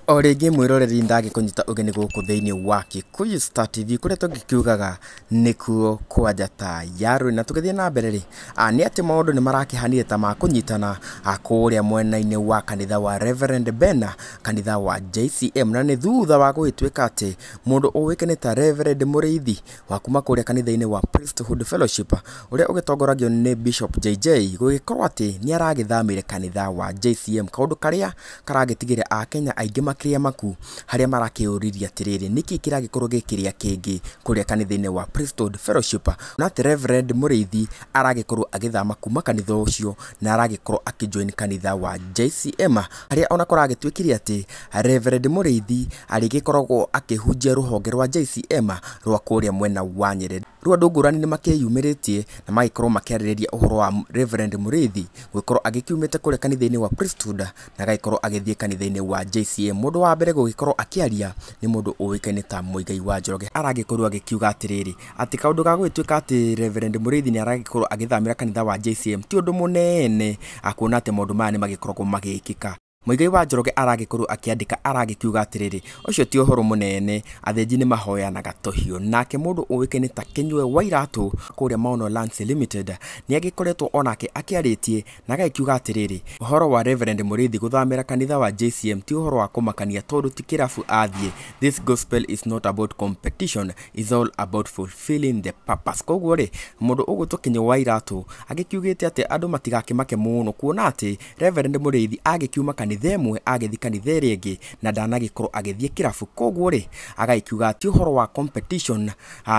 Origi mwiroreri ndage kunyita ugeni guku thiini wa Kikuyu Star TV kuria tugikiugaga nikuo kwa njata yaru na tugithie na mbere ri ni ati maundu ni marakihanire ta ma kunyitana kuria mwena-ini wa kanitha wa Reverend Ben kanitha wa JCM na ni thutha wa gwituika ati mundu uwikene ta Reverend Muriithi wa kuma kuria kanitha-ini wa Priesthood Fellowship uria ugitongoragio ni Bishop JJ gugikorwo ati ni aragithamire kanitha wa JCM kaundu karia karagitigira akenya aingi makiria maku haria marakiuriria atiriri niki kiragikorwo gikiria kingi kuria kanitha-ini wa Priesthood Fellowship na ati Reverend Muriithi aragikorwo agithama kuma kanitha ucio na aragikorwo akijoin kanitha wa JCM haria ona koragitwikiria ati Reverend Muriithi arigikoragwo akihunjia ruhonge rwa JCM rwa kuria mwena wa Nyeri rwa ndungurani ni makiyumiritie na magikorwo makiaririria uhoro wa Reverend Muriithi gukorwo agikiumite kuria kanitha-ini wa Priesthood na gagikorwo agithie kanitha-ini wa JCM mundu wa mbere gugikorwo akiaria ni mundu uwikaine ta Muigai wa Njoroge aragikorwo agikiuga atiriri ati kaundu ga gwituika ati Reverend Muriithi ni aragikorwo agithamira kanitha wa JCM ti undu munene akuona ati maundu maya ni magikoragwo magikika. Muigai wa Njoroge aragikorwo akiandika aragikiuga atiriri ucio ti uhoro munene athenji ni mahoyanaga tohio nake mundu uwikaine ta Kinyua wa Iratu kuria Maono Lands Limited ni agikoretwo onake akiaritie na agakiuga atiriri uhoro wa Reverend Muriithi guthamira kanitha wa JCM ti uhoro wa kumakania tondu ti Kirabu Athii. This gospel is not about competition, is all about fulfilling the purpose. Koguo ri mundu ugutwo Kinyua wa Iratu agikiugite ati andu matigakimake muno kuona ati Reverend Muriithi agikiuma themwe agethi kanitha ringi na ndanagikorwo agithie Kirabu koguo ri agaikiuga ati uhoro wa competition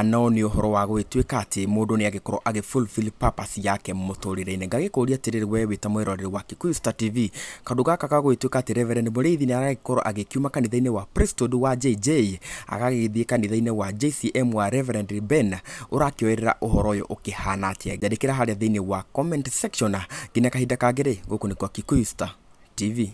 no ni uhoro wa gwituika ati mundu ni agikorwo agifulfill purpose yake muturire-ini. Ngagikuria atiriri we wita mwiroreri wa Kikuyu Star TV kandu gaka ka gwituika ati Reverend Muriithi ni aragikorwo agikiuma kanitha-ini wa Priesthood wa JJ agagithie kanitha-ini wa JCM wa Reverend Ben urakioerera uhoro uyu ukihana atia ndandikira haria thiini wa comment section nginya kahinda kangiri guku ni kwa Kikuyu Star TV.